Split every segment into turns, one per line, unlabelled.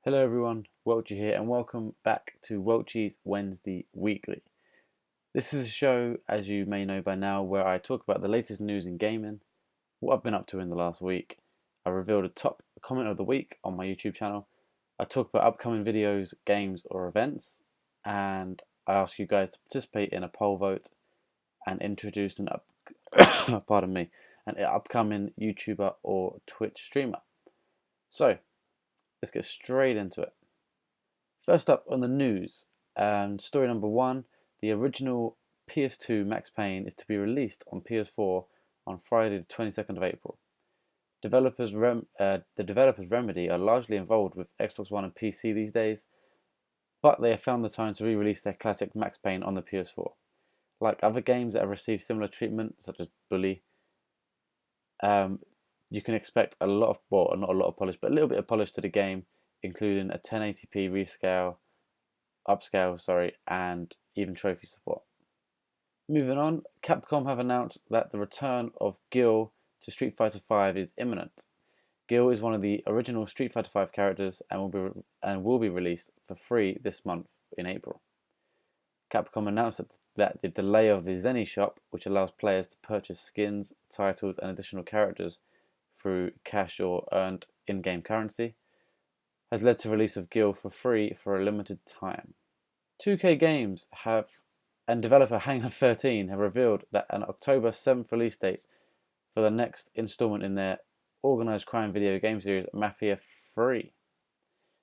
Hello everyone, Welchy here and welcome back to Welchy's Wednesday Weekly. This is a show, as you may know by now, where I talk about the latest news in gaming, what I've been up to in the last week. I revealed a top comment of the week on my YouTube channel. I talk about upcoming videos, games or events, and I ask you guys to participate in a poll vote and introduce an an upcoming YouTuber or Twitch streamer. So, let's get straight into it. First up on the news, story number one, the original PS2 Max Payne is to be released on PS4 on Friday the 22nd of April. The developers Remedy are largely involved with Xbox One and PC these days, but they have found the time to re-release their classic Max Payne on the PS4. Like other games that have received similar treatment, such as Bully, you can expect a lot of, well, not a lot of polish, but a little bit of polish to the game, including a 1080p upscale, and even trophy support. Moving on, Capcom have announced that the return of Guile to Street Fighter V is imminent. Guile is one of the original Street Fighter V characters and will be released for free this month in April. Capcom announced that the delay of the Zenny shop, which allows players to purchase skins, titles, and additional characters through cash or earned in-game currency, has led to release of Guile for free for a limited time. 2K Games and developer Hangar 13 have revealed that an October 7th release date for the next installment in their organized crime video game series Mafia III.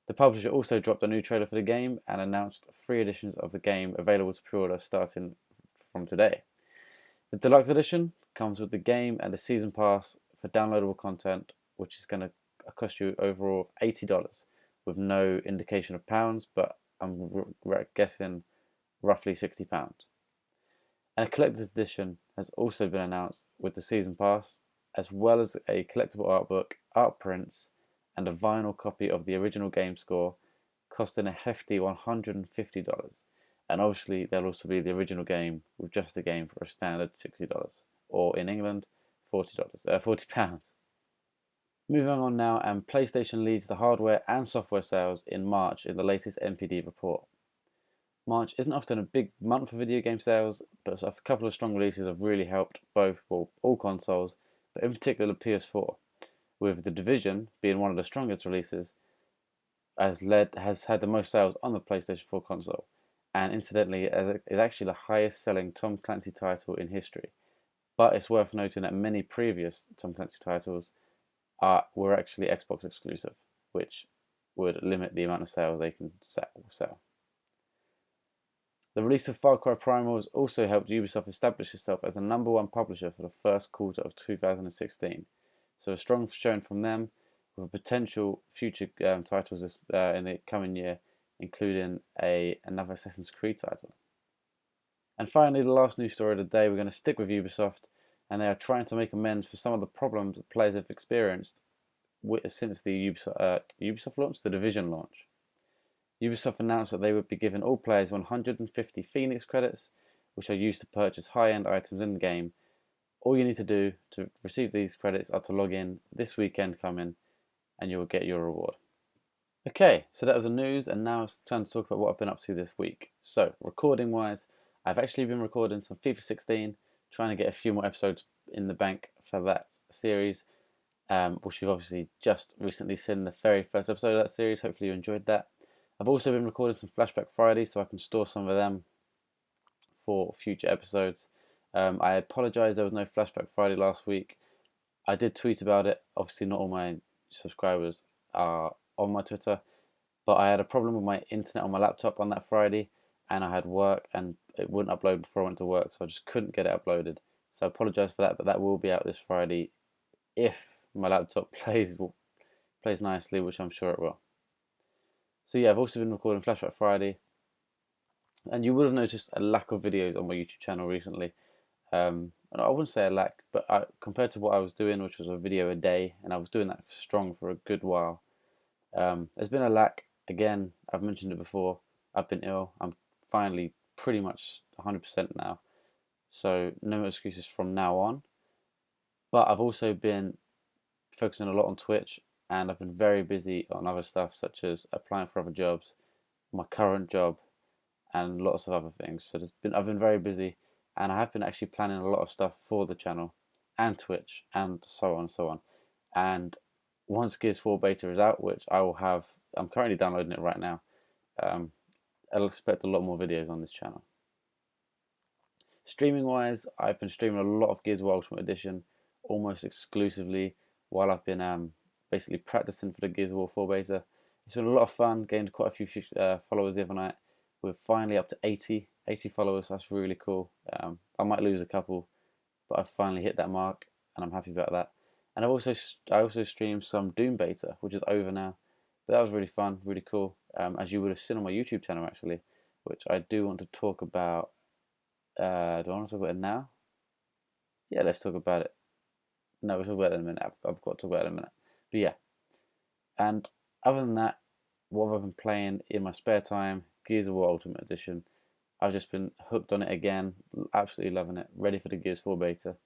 The publisher also dropped a new trailer for the game and announced 3 editions of the game available to pre-order starting from today. The deluxe edition comes with the game and a season pass for downloadable content, which is going to cost you overall $80, with no indication of pounds, but I'm guessing roughly £60. And a collector's edition has also been announced with the season pass, as well as a collectible art book, art prints, and a vinyl copy of the original game score, costing a hefty $150. And obviously there'll also be the original game with just the game for a standard $60, or in England, £40. Moving on now, and PlayStation leads the hardware and software sales in March in the latest NPD report. March isn't often a big month for video game sales, but a couple of strong releases have really helped all consoles, but in particular PS4, with The Division being one of the strongest releases, has had the most sales on the PlayStation 4 console, and incidentally is actually the highest selling Tom Clancy title in history. But it's worth noting that many previous Tom Clancy titles were actually Xbox exclusive, which would limit the amount of sales they can sell. The release of Far Cry Primal has also helped Ubisoft establish itself as the #1 publisher for the first quarter of 2016. So a strong showing from them, with potential future titles in the coming year, including another Assassin's Creed title. And finally, the last news story of the day, we're going to stick with Ubisoft, and they are trying to make amends for some of the problems that players have experienced since the Ubisoft launch, the Division launch. Ubisoft announced that they would be giving all players 150 Phoenix credits, which are used to purchase high-end items in the game. All you need to do to receive these credits are to log in this weekend coming, and you'll get your reward. Okay, so that was the news, and now it's time to talk about what I've been up to this week. So, recording-wise, I've actually been recording some FIFA 16, trying to get a few more episodes in the bank for that series, which you've obviously just recently seen the very first episode of that series. Hopefully you enjoyed that. I've also been recording some Flashback Fridays so I can store some of them for future episodes. I apologise there was no Flashback Friday last week. I did tweet about it. Obviously not all my subscribers are on my Twitter, but I had a problem with my internet on my laptop on that Friday, and I had work and it wouldn't upload before I went to work, so I just couldn't get it uploaded. So I apologise for that, but that will be out this Friday if my laptop plays nicely, which I'm sure it will. So yeah, I've also been recording Flashback Friday, and you would have noticed a lack of videos on my YouTube channel recently. And I wouldn't say a lack, but compared to what I was doing, which was a video a day, and I was doing that strong for a good while, there's been a lack. Again, I've mentioned it before, I've been ill. I'm finally pretty much 100% now, so no excuses from now on. But I've also been focusing a lot on Twitch, and I've been very busy on other stuff such as applying for other jobs, my current job, and lots of other things. So I've been very busy, and I have been actually planning a lot of stuff for the channel and Twitch and so on and so on. And once Gears 4 beta is out, which I'm currently downloading it right now. I'll expect a lot more videos on this channel. Streaming wise, I've been streaming a lot of Gears of War Ultimate Edition almost exclusively while I've been basically practicing for the Gears of War 4 beta. It's been a lot of fun, gained quite a few followers the other night. We're finally up to 80 followers, so that's really cool. I might lose a couple, but I've finally hit that mark and I'm happy about that. And I also streamed some Doom beta, which is over now. But that was really fun, really cool, as you would have seen on my YouTube channel actually, which I do want to talk about. Do I want to talk about it now? Yeah, let's talk about it. No, we'll talk about it in a minute. I've got to talk about it in a minute. But yeah, and other than that, what have I been playing in my spare time? Gears of War Ultimate Edition. I've just been hooked on it again, absolutely loving it, ready for the Gears 4 beta.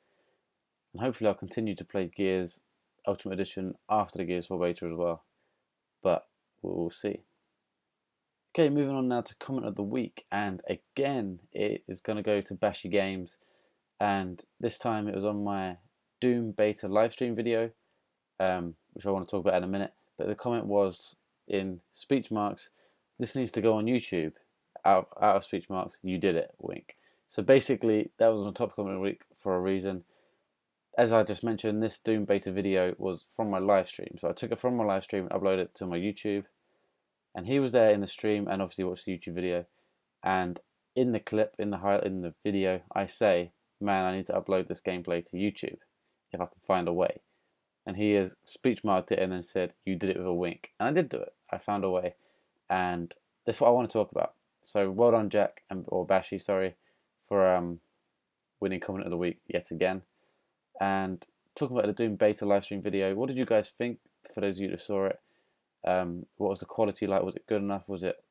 And hopefully I'll continue to play Gears Ultimate Edition after the Gears 4 beta as well. But we'll see. Okay, moving on now to comment of the week, and again it is going to go to Bashy Games, and this time it was on my Doom beta livestream video, which I want to talk about in a minute. But the comment was in speech marks, "This needs to go on YouTube." Out of speech marks, "You did it," wink. So basically, that was on the top comment of the week for a reason. As I just mentioned, this Doom beta video was from my live stream, so I took it from my live stream and uploaded it to my YouTube. And he was there in the stream and obviously watched the YouTube video. And in the clip, in the video, I say, "Man, I need to upload this gameplay to YouTube if I can find a way." And he has speech marked it and then said, "You did it with a wink." And I did do it. I found a way, and that's what I want to talk about. So well done, Jack, or Bashy, sorry, for winning comment of the week yet again. And talking about the Doom beta livestream video, what did you guys think? For those of you who saw it, what was the quality like? Was it good enough? Was it?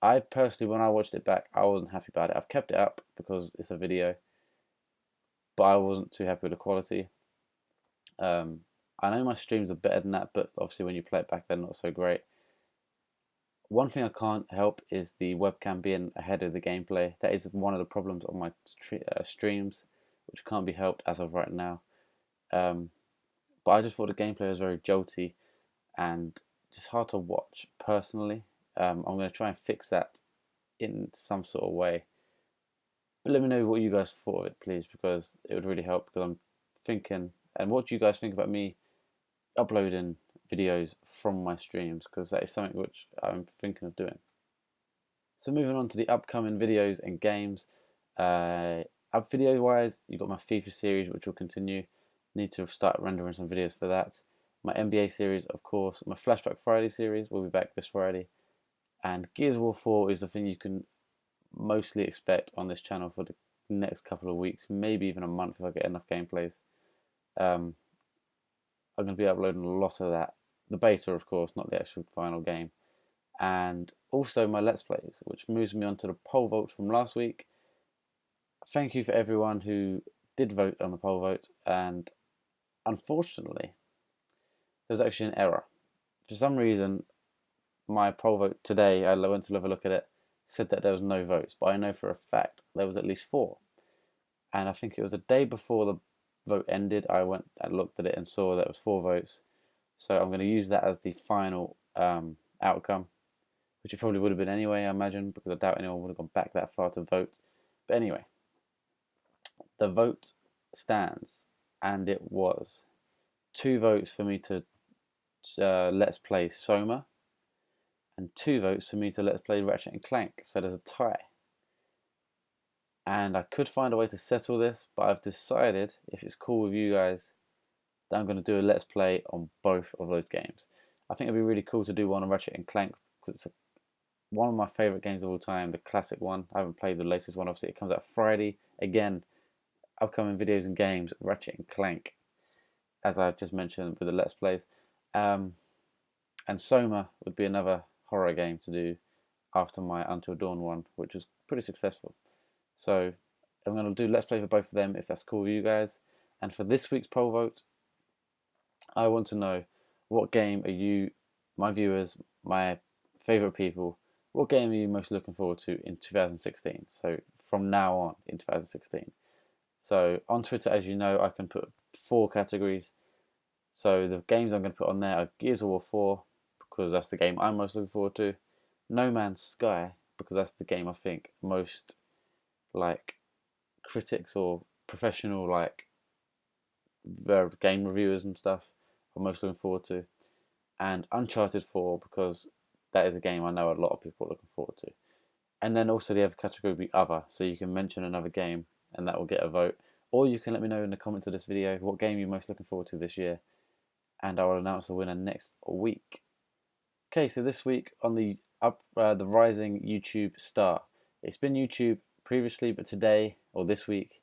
I personally, when I watched it back, I wasn't happy about it. I've kept it up because it's a video, but I wasn't too happy with the quality. I know my streams are better than that, but obviously when you play it back, they're not so great. One thing I can't help is the webcam being ahead of the gameplay. That is one of the problems on my streams, which can't be helped as of right now. But I just thought the gameplay was very jolty and just hard to watch personally. I'm going to try and fix that in some sort of way. But let me know what you guys thought of it, please, because it would really help. Because I'm thinking, and what do you guys think about me uploading videos from my streams? Because that is something which I'm thinking of doing. So moving on to the upcoming videos and games. Up video wise, you've got my FIFA series, which will continue. Need to start rendering some videos for that. My NBA series, of course. My Flashback Friday series will be back this Friday. And Gears of War 4 is the thing you can mostly expect on this channel for the next couple of weeks, maybe even a month if I get enough gameplays. I'm going to be uploading a lot of that. The beta, of course, not the actual final game. And also my Let's Plays, which moves me on to the poll vote from last week. Thank you for everyone who did vote on the poll vote, and unfortunately, there's actually an error. For some reason, my poll vote today, I went to have a look at it, said that there was no votes, but I know for a fact there was at least 4. And I think it was a day before the vote ended, I went and looked at it and saw that it was 4 votes. So I'm going to use that as the final outcome, which it probably would have been anyway, I imagine, because I doubt anyone would have gone back that far to vote. But anyway, the vote stands, and it was 2 votes for me to Let's Play Soma, and 2 votes for me to Let's Play Ratchet and Clank, so there's a tie. And I could find a way to settle this, but I've decided, if it's cool with you guys, that I'm going to do a Let's Play on both of those games. I think it'd be really cool to do one on Ratchet and Clank, because it's one of my favourite games of all time, the classic one. I haven't played the latest one, obviously it comes out Friday. Again, upcoming videos and games, Ratchet and Clank, as I've just mentioned with the Let's Plays. And Soma would be another horror game to do after my Until Dawn one, which was pretty successful. So I'm going to do Let's Play for both of them, if that's cool with you guys. And for this week's poll vote, I want to know, what game are you, my viewers, my favorite people, what game are you most looking forward to in 2016? So from now on in 2016. So on Twitter, as you know, I can put 4 categories. So the games I'm going to put on there are Gears of War 4, because that's the game I'm most looking forward to. No Man's Sky, because that's the game I think most like critics or professional like game reviewers and stuff are most looking forward to. And Uncharted 4, because that is a game I know a lot of people are looking forward to. And then also the other category would be other, so you can mention another game and that will get a vote. Or you can let me know in the comments of this video what game you're most looking forward to this year, and I will announce the winner next week. Okay, so this week on the the rising YouTube star. It's been YouTube previously, but today or this week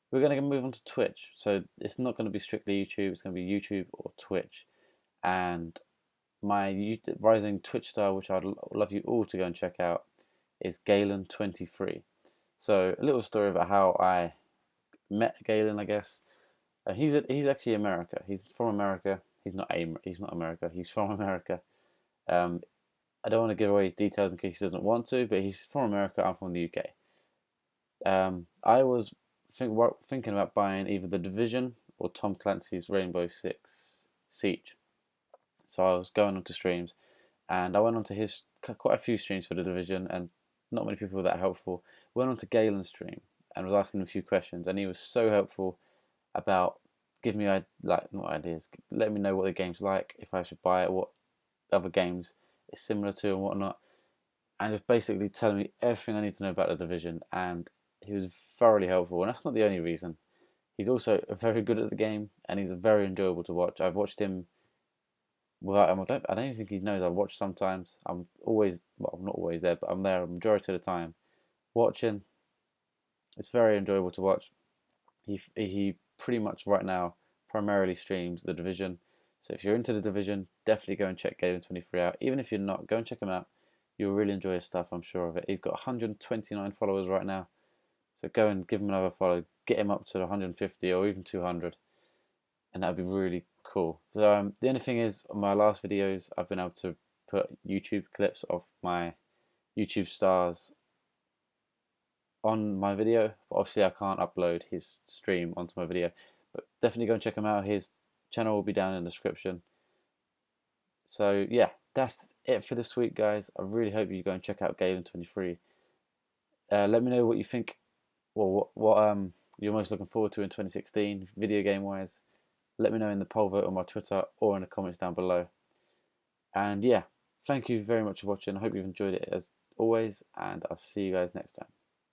we're going to move on to Twitch. So it's not going to be strictly YouTube. It's going to be YouTube or Twitch. And my rising Twitch star, which I'd love you all to go and check out, is Guile23. So a little story about how I met Galen, I guess. He's actually America. He's from America. He's not America. He's from America. Um, I don't want to give away details in case he doesn't want to, but he's from America. I'm from the UK. I was thinking about buying either The Division or Tom Clancy's Rainbow Six Siege. So I was going onto streams, and I went onto his quite a few streams for The Division, and not many people were that helpful. Went onto Galen's stream and was asking him a few questions, and he was so helpful about giving me not ideas, letting me know what the game's like, if I should buy it, what other games it's similar to, and whatnot, and just basically telling me everything I need to know about The Division. And he was thoroughly helpful, and that's not the only reason. He's also very good at the game, and he's very enjoyable to watch. I've watched him without him. I don't even think he knows I watch sometimes. I'm always, well, I'm not always there, but I'm there a majority of the time watching. It's very enjoyable to watch. He pretty much right now primarily streams The Division. So if you're into The Division, definitely go and check Gaiden23 out. Even if you're not, go and check him out. You'll really enjoy his stuff, I'm sure of it. He's got 129 followers right now. So go and give him another follow. Get him up to 150 or even 200. And that would be really cool. So the only thing is, on my last videos, I've been able to put YouTube clips of my YouTube stars on my video, but obviously I can't upload his stream onto my video. But definitely go and check him out. His channel will be down in the description. So yeah, that's it for this week, guys. I really hope you go and check out Gaiden23. Let me know what you think, well, what you're most looking forward to in 2016, video game wise. Let me know in the poll vote on my Twitter or in the comments down below. And yeah, thank you very much for watching. I hope you've enjoyed it as always, and I'll see you guys next time.